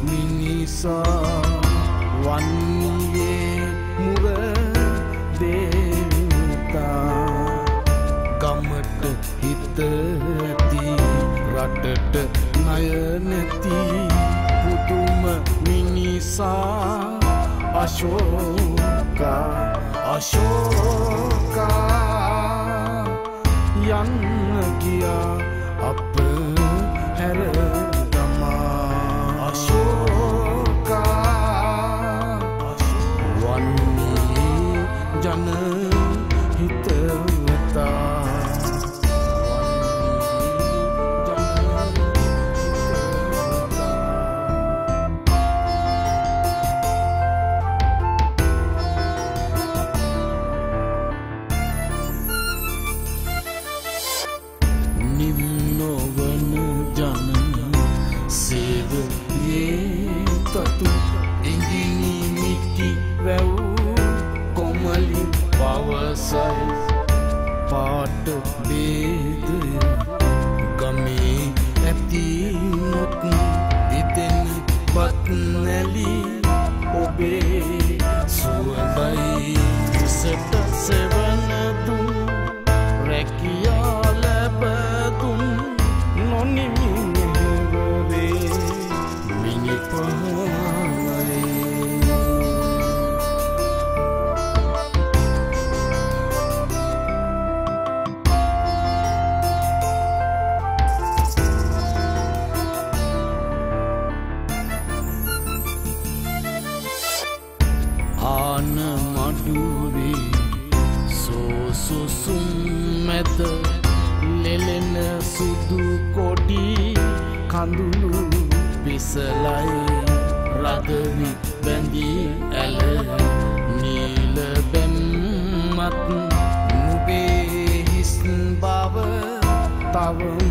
මිනිසා වන්නේ මුර දේවතා ගමට හිත ඇති රටට ණය නැති පුදුම මිනිසා අශෝකා යන්න ගියා අප හැර තමා අශෝකා වන්නේ ජන හිතවතා තතු ඉංගිනි මිටි වැව් කොමලි පවසයි පාට බේදය ගමේ ඇතිනොත් ඉතෙන් පත් නැලි ඔබේ සුවඳයි සට සෙවනදුම් රැකියා ලැබදුම් නොනිමිනවරේ ආන මඩුවේ සෝසුසුම් මැද ලෙලෙන සුදු කොඩි කඳුළු පිසලයි රදවි බැඳී ඇල නීල බැම්මත් නුබේ හිස් බව තව